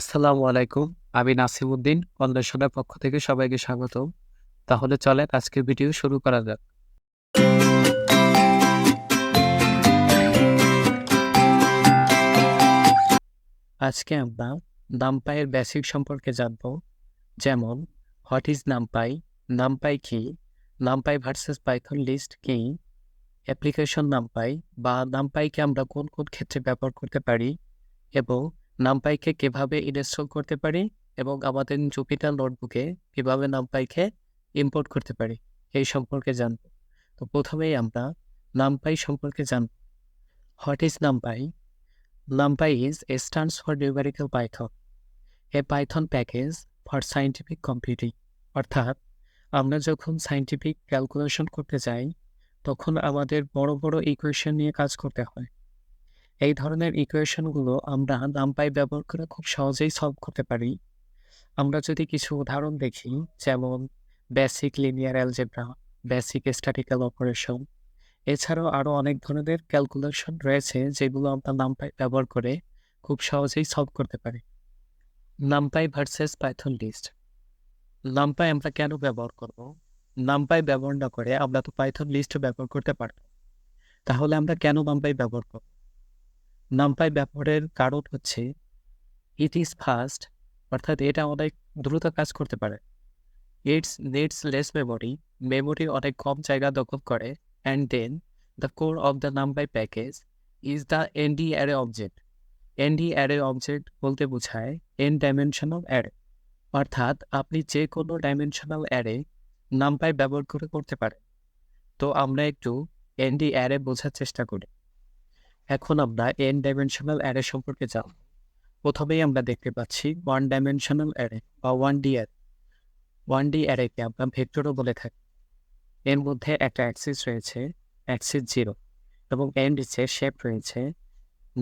আসসালামু আলাইকুম। আমি নাসিমউদ্দিন। অন্বেষণের পক্ষ থেকে সবাইকে স্বাগতম। তাহলে চলেন আজকের ভিডিও শুরু করা যাক। আজকে আমরা নামপাই এর বেসিক সম্পর্কে জানব। যেমন হোয়াট ইজ নামপাই, নামপাই কি, নামপাই ভার্সেস পাইথন লিস্ট কি, অ্যাপ্লিকেশন নামপাই বা নামপাইকে আমরা কোন কোন ক্ষেত্রে ব্যবহার করতে পারি এবং নামপাইকে কিভাবে ইনস্টল করতে পারি এবং আমাদের জুপিটার নোটবুকে কিভাবে নামপাইকে ইম্পোর্ট করতে পারি এই সম্পর্কে জানব। তো প্রথমেই আমরা নামপাই সম্পর্কে জানব। What is NumPy? NumPy is stands for numerical Python, A Python package for scientific computing. অর্থাৎ আমরা যখন সায়েন্টিফিক ক্যালকুলেশন করতে যাই তখন আমাদের বড় বড় ইকুয়েশন নিয়ে কাজ করতে হয়। এই ধরনের ইকুয়েশনগুলো আমরা নামপাই ব্যবহার করে খুব সহজেই সলভ করতে পারি। আমরা যদি কিছু উদাহরণ দেখি, যেমন basic linear algebra, basic স্ট্যাটিক্যাল operation, এছাড়াও আরও অনেক ধরনের ক্যালকুলেশন রয়েছে যেগুলো আমরা নামপাই ব্যবহার করে খুব সহজেই সলভ করতে পারি। NumPy versus Python list. NumPy আমরা কেন ব্যবহার করব? নামপাই ব্যবহার না করে আমরা তো পাইথন লিস্টও ব্যবহার করতে পারব। তাহলে আমরা কেন নামপাই ব্যবহার করব? নামপাই ব্যবহারের কারণ হচ্ছে ইট ইজ ফাস্ট, অর্থাৎ এটা অনেক দ্রুত কাজ করতে পারে। Its needs less memory, memory অনেক কম জায়গা দখল করে। And then the core of the NumPy package is the ND array object. ND array object বলতে বোঝায় এন ডাইমেনশনাল অ্যারে, অর্থাৎ আপনি যে কোনো ডাইমেনশনাল অ্যারে নামপাই ব্যবহার করে করতে পারেন। তো আমরা একটু এনডি অ্যারে বোঝার চেষ্টা করি। এখন আমরা এন ডাইমেনশনাল অ্যারে সম্পর্কে জানব। প্রথমেই আমরা দেখতে পাচ্ছি ওয়ান ডাইমেনশনাল অ্যারে বা one D array. One D অ্যারেকে আমরা ভেক্টরও বলে থাকি। এর মধ্যে একটা অ্যাক্সিস রয়েছে, অ্যাক্সিস 0, এবং এর নিচে শেপ রয়েছে।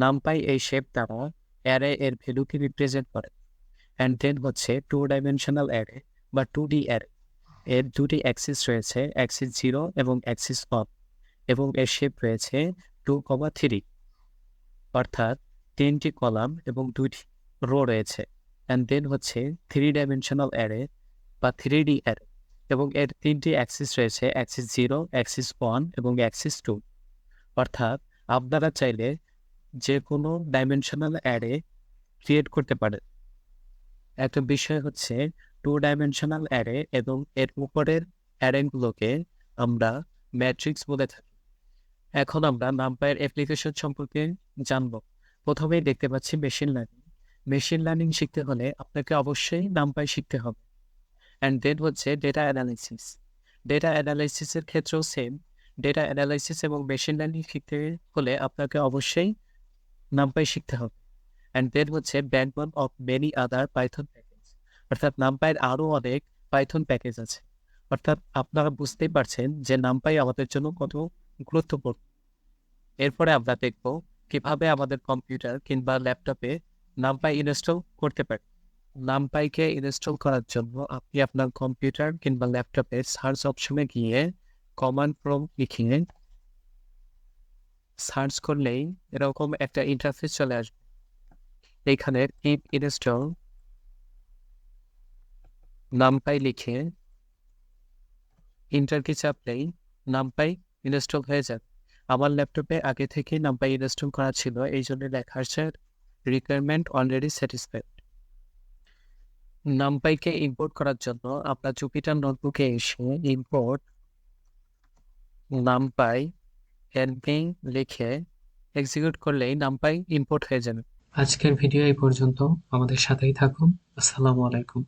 নামপাই এই শেপ দ্বারা অ্যারে এর ভ্যালুকে রিপ্রেজেন্ট করে। অ্যান্ড দেন হচ্ছে টু ডাইমেনশনাল অ্যারে বা 2D অ্যারে। এর দুটি অ্যাক্সিস রয়েছে, অ্যাক্সিস 0 এবং অ্যাক্সিস 1, এবং এর শেপ রয়েছে 2,3, অর্থাৎ 3টি কলাম এবং 2টি রো রয়েছে। অ্যান্ড দেন হচ্ছে 3 ডাইমেনশনাল অ্যারে বা 3D অ্যারে, এবং এর 3টি অ্যাক্সিস রয়েছে, অ্যাক্সিস 0, অ্যাক্সিস 1 এবং অ্যাক্সিস 2। অর্থাৎ আপনারা চাইলে যে কোনো ডাইমেনশনাল অ্যারে ক্রিয়েট করতে পারেন। একটা বিষয় হচ্ছে 2 ডাইমেনশনাল অ্যারে এবং এর উপরের অ্যারেগুলোকে আমরা ম্যাট্রিক্স বলে থাকি। এখন আমরা নামপাইয়ের অ্যাপ্লিকেশন সম্পর্কে জানব। প্রথমেই দেখতে পাচ্ছি মেশিন লার্নিং। মেশিন লার্নিং শিখতে হলে আপনাকে অবশ্যই নামপাই শিখতে হবে। অ্যান্ড দেন হচ্ছে ডেটা অ্যানালাইসিস। ডেটা অ্যানালাইসিসের ক্ষেত্রেও সেম। ডেটা অ্যানালাইসিস এবং মেশিন লার্নিং শিখতে হলে আপনাকে অবশ্যই নামপাই শিখতে হবে। অ্যান্ড দেন হচ্ছে backbone of many other Python package, অর্থাৎ নামপাইয়ের আরও অনেক পাইথন প্যাকেজ আছে। অর্থাৎ আপনারা বুঝতেই পারছেন যে নামপাই আমাদের জন্য কত গুরুত্বপূর্ণ। এরপরে আমরা দেখব কিভাবে আমাদের কম্পিউটার কিংবা ল্যাপটপে নামপাই ইনস্টল করতে পারি। নামপাইকে ইনস্টল করার জন্য আপনি আপনার কম্পিউটার কিংবা ল্যাপটপে সার্চ অপশনে গিয়ে কমান্ড প্রম্পট লিখে সার্চ করলেই এরকম একটা ইন্টারফেস চলে আসবে। এইখানে পিপ ইনস্টল নামপাই লিখে ইন্টার কি চাপলেই নামপাই ইনস্টল হয়ে যাবে। আমার ল্যাপটপে আগে থেকেই নামপাই ইনস্টল করা ছিল, এই জন্য লেখা আছে রিকোয়ারমেন্ট অলরেডি স্যাটিসফাইড। নামপাইকে ইম্পোর্ট করার জন্য আপনার জুপিটার নোটবুকে এসে ইম্পোর্ট নামপাই এনপিং লিখে এক্সিকিউট করলেই নামপাই ইম্পোর্ট হয়ে যাবে। আজকের ভিডিও এই পর্যন্ত। আমাদের সাথেই থাকুন। আসসালামু আলাইকুম।